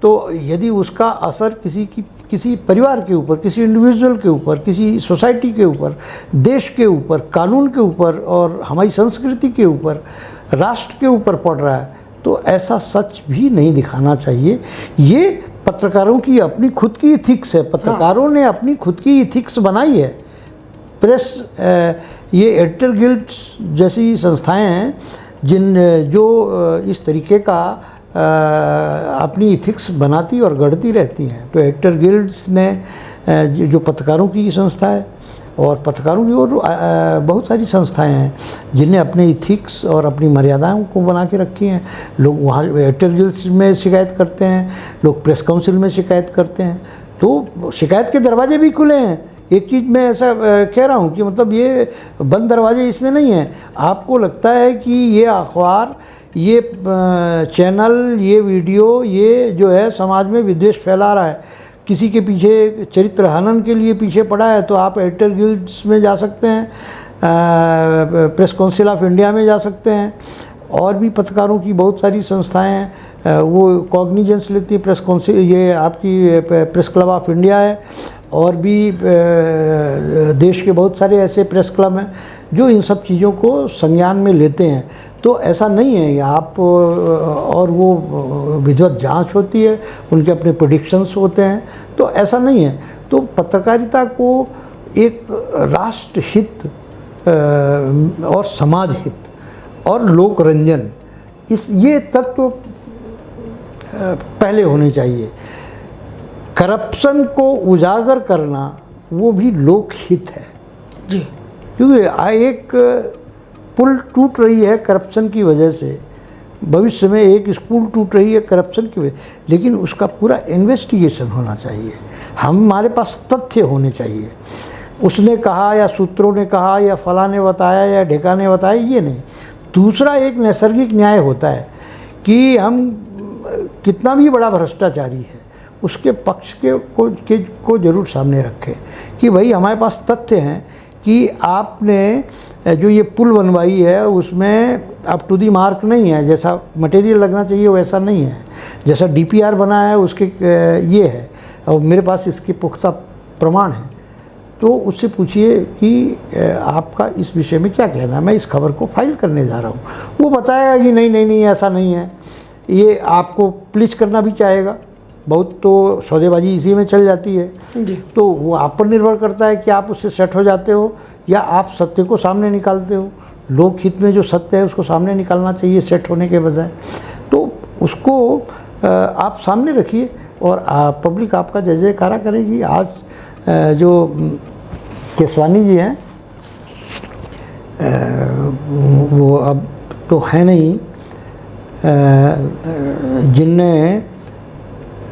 तो यदि उसका असर किसी परिवार के ऊपर, किसी इंडिविजुअल के ऊपर, किसी सोसाइटी के ऊपर, देश के ऊपर, कानून के ऊपर और हमारी संस्कृति के ऊपर, राष्ट्र के ऊपर पड़ रहा है, तो ऐसा सच भी नहीं दिखाना चाहिए। ये पत्रकारों की अपनी खुद की इथिक्स है, पत्रकारों ने अपनी खुद की इथिक्स बनाई है। प्रेस, ये एडिटर गिल्ड्स जैसी संस्थाएं हैं जो इस तरीके का अपनी इथिक्स बनाती और गढ़ती रहती हैं। तो एडिटर गिल्ड्स ने जो पत्रकारों की संस्था है, और पत्रकारों की और बहुत सारी संस्थाएं हैं जिन्हें अपने इथिक्स और अपनी मर्यादाओं को बना के रखी हैं। लोग वहाँ एडिटर गिल्ड्स में शिकायत करते हैं, लोग प्रेस काउंसिल में शिकायत करते हैं, तो शिकायत के दरवाजे भी खुले हैं। एक चीज़ मैं ऐसा कह रहा हूँ कि मतलब ये बंद दरवाजे इसमें नहीं हैं। आपको लगता है कि ये अखबार, ये चैनल, ये वीडियो, ये जो है समाज में विद्वेष फैला रहा है, किसी के पीछे चरित्र हनन के लिए पीछे पड़ा है, तो आप एडिटर गिल्ड्स में जा सकते हैं, प्रेस काउंसिल ऑफ इंडिया में जा सकते हैं, और भी पत्रकारों की बहुत सारी संस्थाएं हैं, वो कॉग्निजेंस लेती है। प्रेस काउंसिल, ये आपकी प्रेस क्लब ऑफ इंडिया है, और भी देश के बहुत सारे ऐसे प्रेस क्लब हैं जो इन सब चीज़ों को संज्ञान में लेते हैं। तो ऐसा नहीं है कि आप, और वो विधिवत जांच होती है, उनके अपने प्रेडिक्शंस होते हैं, तो ऐसा नहीं है। तो पत्रकारिता को एक राष्ट्र हित और समाज हित और लोक रंजन, ये तत्व पहले होने चाहिए। करप्शन को उजागर करना वो भी लोकहित है जी, क्योंकि एक पुल टूट रही है करप्शन की वजह से, भविष्य में एक स्कूल टूट रही है करप्शन की वजह, लेकिन उसका पूरा इन्वेस्टिगेशन होना चाहिए। हमारे पास तथ्य होने चाहिए। उसने कहा या सूत्रों ने कहा या फला ने बताया या ढेका ने बताया, ये नहीं। दूसरा एक नैसर्गिक न्याय होता है कि हम कितना भी बड़ा भ्रष्टाचारी है उसके पक्ष को जरूर सामने रखें कि भाई हमारे पास तथ्य हैं कि आपने जो ये पुल बनवाई है उसमें अप टू दी मार्क नहीं है, जैसा मटेरियल लगना चाहिए वैसा नहीं है, जैसा डीपीआर बना है उसके ये है, और मेरे पास इसके पुख्ता प्रमाण हैं। तो उससे पूछिए कि आपका इस विषय में क्या कहना है, मैं इस खबर को फाइल करने जा रहा हूँ। वो बताएगा कि नहीं ऐसा नहीं है, ये आपको प्लीज करना भी चाहेगा। बहुत तो सौदेबाजी इसी में चल जाती है जी। तो वो आप पर निर्भर करता है कि आप उससे सेट हो जाते हो या आप सत्य को सामने निकालते हो। लोकहित में जो सत्य है उसको सामने निकालना चाहिए सेट होने के बजाय। तो उसको आप सामने रखिए और पब्लिक आपका जय जयकारा करेगी। आज जो केसवानी जी हैं वो अब तो है नहीं, जिनने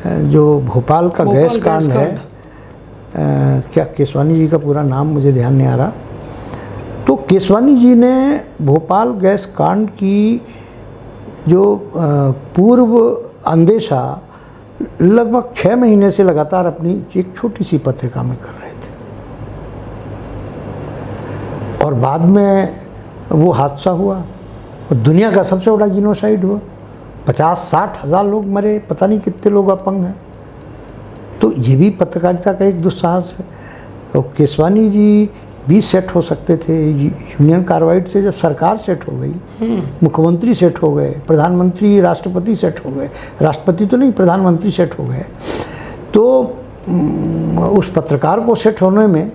जो भोपाल का गैस कांड है, क्या केसवानी जी का पूरा नाम मुझे ध्यान नहीं आ रहा, तो केसवानी जी ने भोपाल गैस कांड की जो पूर्व अंदेशा लगभग 6 महीने से लगातार अपनी एक छोटी सी पत्रिका में कर रहे थे, और बाद में वो हादसा हुआ और दुनिया का सबसे बड़ा जिनोसाइड हुआ। 50-60 हज़ार लोग मरे, पता नहीं कितने लोग अपंग हैं। तो ये भी पत्रकारिता का एक दुस्साहस है। तो केसवानी जी भी सेट हो सकते थे। यूनियन कार्बाइड से जब सरकार सेट हो गई, मुख्यमंत्री सेट हो गए, प्रधानमंत्री, राष्ट्रपति सेट हो गए, राष्ट्रपति तो नहीं प्रधानमंत्री सेट हो गए, तो उस पत्रकार को सेट होने में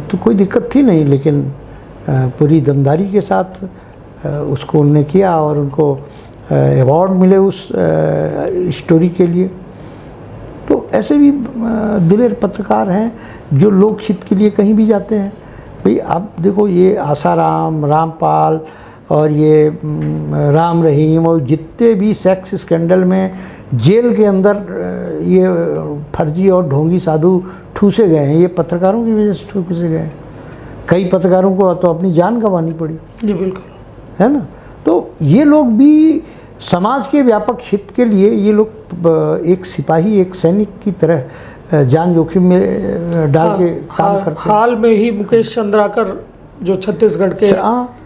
तो कोई दिक्कत थी नहीं, लेकिन पूरी दमदारी के साथ उसको उन्होंने किया और उनको अवार्ड मिले उस स्टोरी के लिए। तो ऐसे भी दिलेर पत्रकार हैं जो लोकहित के लिए कहीं भी जाते हैं। भाई आप देखो, ये आसाराम, रामपाल और ये राम रहीम और जितने भी सेक्स स्कैंडल में जेल के अंदर ये फर्जी और ढोंगी साधु ठूसे गए हैं, ये पत्रकारों की वजह से ठूसे गए। कई पत्रकारों को तो अपनी जान गंवानी पड़ी। जी बिल्कुल, है ना। तो ये लोग भी समाज के व्यापक हित के लिए, ये लोग एक सिपाही, एक सैनिक की तरह जान जोखिम में डाल के काम करते हैं। हाल में ही मुकेश चंद्राकर जो छत्तीसगढ़ के हाँ,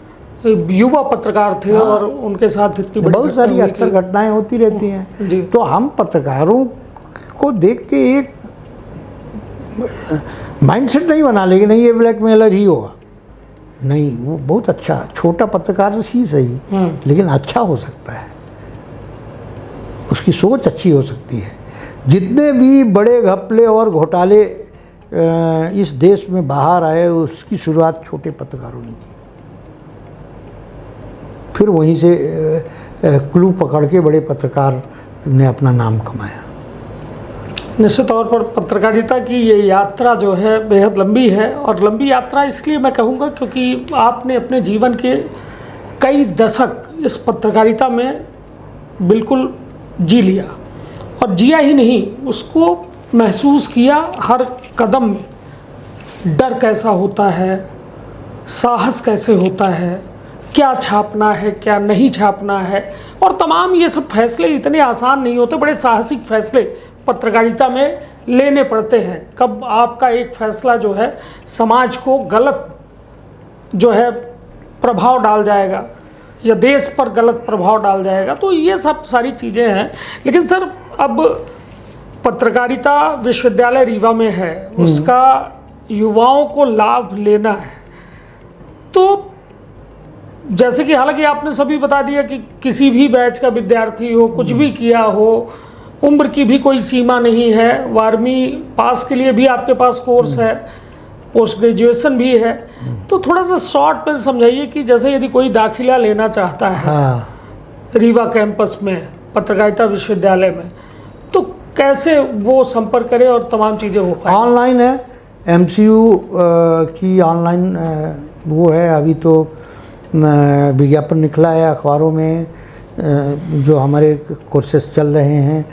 युवा पत्रकार थे और उनके साथ इतनी बड़ी बहुत सारी घटना हुई अक्सर कि- घटनाएं होती रहती जी। हैं। तो हम पत्रकारों को देख के एक माइंडसेट नहीं बना लेंगे नहीं ये ब्लैकमेलर ही होगा, नहीं, वो बहुत अच्छा छोटा पत्रकार ही सही लेकिन अच्छा हो सकता है, उसकी सोच अच्छी हो सकती है। जितने भी बड़े घपले और घोटाले इस देश में बाहर आए उसकी शुरुआत छोटे पत्रकारों ने की, फिर वहीं से क्लू पकड़ के बड़े पत्रकार ने अपना नाम कमाया। निश्चित तौर पर पत्रकारिता की ये यात्रा जो है बेहद लंबी है, और लंबी यात्रा इसलिए मैं कहूँगा क्योंकि आपने अपने जीवन के कई दशक इस पत्रकारिता में बिल्कुल जी लिया, और जिया ही नहीं, उसको महसूस किया हर कदम में। डर कैसा होता है, साहस कैसे होता है, क्या छापना है क्या नहीं छापना है, और तमाम ये सब फैसले इतने आसान नहीं होते, बड़े साहसिक फैसले पत्रकारिता में लेने पड़ते हैं। कब आपका एक फैसला जो है समाज को गलत जो है प्रभाव डाल जाएगा या देश पर गलत प्रभाव डाल जाएगा, तो ये सब सारी चीज़ें हैं। लेकिन सर, अब पत्रकारिता विश्वविद्यालय रीवा में है, उसका युवाओं को लाभ लेना है, तो जैसे कि हालांकि आपने सभी बता दिया कि किसी भी बैच का विद्यार्थी हो, कुछ भी किया हो, उम्र की भी कोई सीमा नहीं है, 12वीं पास के लिए भी आपके पास कोर्स है, पोस्ट ग्रेजुएशन भी है। तो थोड़ा सा शॉर्ट में समझाइए कि जैसे यदि कोई दाखिला लेना चाहता है हाँ, रीवा कैंपस में पत्रकारिता विश्वविद्यालय में, तो कैसे वो संपर्क करे और तमाम चीज़ें हो पाए? ऑनलाइन है, MCU की ऑनलाइन वो है, अभी तो विज्ञापन निकला है अखबारों में, जो हमारे कोर्सेज चल रहे हैं।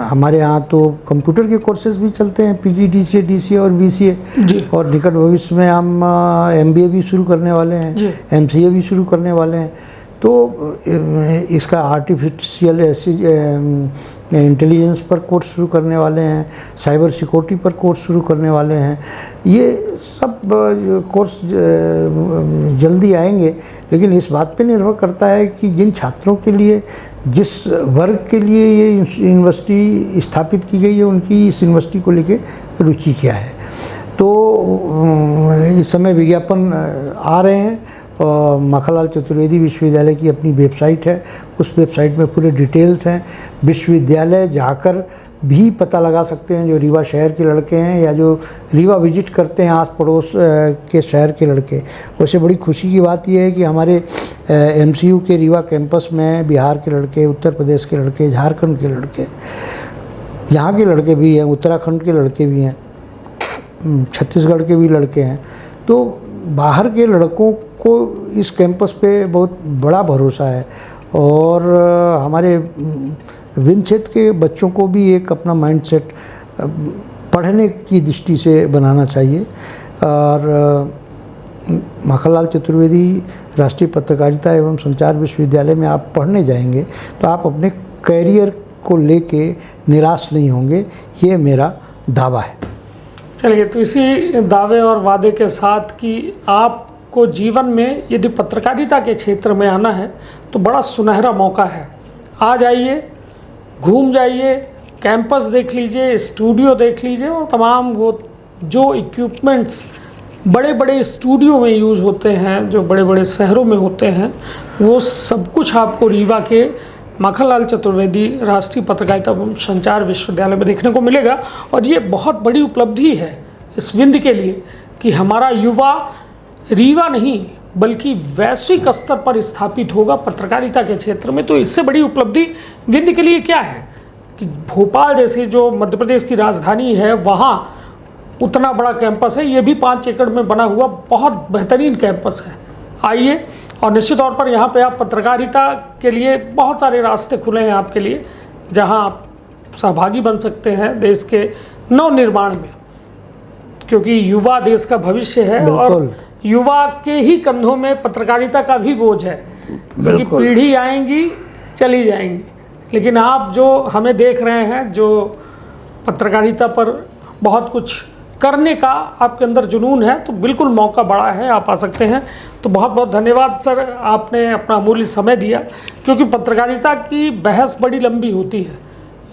हमारे यहाँ तो कंप्यूटर के कोर्सेज भी चलते हैं, PGDCA, DCA और BCA, जी। और निकट भविष्य में हम MBA भी शुरू करने वाले हैं, जी। MCA भी शुरू करने वाले हैं। तो इसका आर्टिफिशियल इंटेलिजेंस पर कोर्स शुरू करने वाले हैं, साइबर सिक्योरिटी पर कोर्स शुरू करने वाले हैं। ये सब कोर्स जल्दी आएंगे, लेकिन इस बात पे निर्भर करता है कि जिन छात्रों के लिए, जिस वर्ग के लिए ये यूनिवर्सिटी स्थापित की गई है, उनकी इस यूनिवर्सिटी को लेके रुचि क्या है। तो इस समय विज्ञापन आ रहे हैं, और मक्खनलाल चतुर्वेदी विश्वविद्यालय की अपनी वेबसाइट है, उस वेबसाइट में पूरे डिटेल्स हैं। विश्वविद्यालय जाकर भी पता लगा सकते हैं जो रीवा शहर के लड़के हैं या जो रीवा विजिट करते हैं आस पड़ोस के शहर के लड़के। वैसे बड़ी खुशी की बात यह है कि हमारे MCU के रीवा कैंपस में बिहार के लड़के, उत्तर प्रदेश के लड़के, झारखंड के लड़के, यहाँ के लड़के भी हैं, उत्तराखंड के लड़के भी हैं, छत्तीसगढ़ के भी लड़के हैं। तो बाहर के लड़कों को इस कैंपस पे बहुत बड़ा भरोसा है, और हमारे विन क्षेत्र के बच्चों को भी एक अपना माइंडसेट पढ़ने की दृष्टि से बनाना चाहिए। और मक्खनलाल चतुर्वेदी राष्ट्रीय पत्रकारिता एवं संचार विश्वविद्यालय में आप पढ़ने जाएंगे तो आप अपने करियर को लेके निराश नहीं होंगे, ये मेरा दावा है। चलिए, तो इसी दावे और वादे के साथ कि आपको जीवन में यदि पत्रकारिता के क्षेत्र में आना है तो बड़ा सुनहरा मौका है। आ जाइए, घूम जाइए, कैंपस देख लीजिए, स्टूडियो देख लीजिए, और तमाम वो जो इक्विपमेंट्स बड़े बड़े स्टूडियो में यूज़ होते हैं, जो बड़े बड़े शहरों में होते हैं, वो सब कुछ आपको रीवा के मक्खनलाल चतुर्वेदी राष्ट्रीय पत्रकारिता एवं संचार विश्वविद्यालय में देखने को मिलेगा। और ये बहुत बड़ी उपलब्धि है इस विंध्य के लिए कि हमारा युवा रीवा नहीं बल्कि वैश्विक स्तर पर स्थापित होगा पत्रकारिता के क्षेत्र में। तो इससे बड़ी उपलब्धि विंध्य के लिए क्या है कि भोपाल जैसी जो मध्य प्रदेश की राजधानी है, वहाँ उतना बड़ा कैंपस है। ये भी 5 एकड़ में बना हुआ बहुत बेहतरीन कैंपस है। आइए, और निश्चित तौर पर यहाँ पे आप पत्रकारिता के लिए बहुत सारे रास्ते खुले हैं आपके लिए, जहाँ आप सहभागी बन सकते हैं देश के नवनिर्माण में, क्योंकि युवा देश का भविष्य है और युवा के ही कंधों में पत्रकारिता का भी बोझ है, क्योंकि पीढ़ी आएंगी चली जाएंगी। लेकिन आप जो हमें देख रहे हैं, जो पत्रकारिता पर बहुत कुछ करने का आपके अंदर जुनून है तो बिल्कुल मौका बड़ा है, आप आ सकते हैं। तो बहुत बहुत धन्यवाद सर, आपने अपना अमूल्य समय दिया, क्योंकि पत्रकारिता की बहस बड़ी लंबी होती है,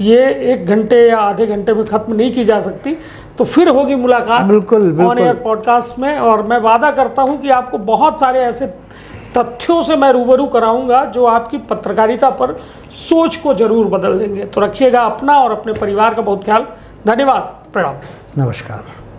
ये 1 घंटे या आधे घंटे में ख़त्म नहीं की जा सकती। तो फिर होगी मुलाकात बिल्कुल ऑन एयर पॉडकास्ट में, और मैं वादा करता हूं कि आपको बहुत सारे ऐसे तथ्यों से मैं रूबरू कराऊंगा जो आपकी पत्रकारिता पर सोच को जरूर बदल देंगे। तो रखिएगा अपना और अपने परिवार का बहुत ख्याल। धन्यवाद, प्रणाम, नमस्कार।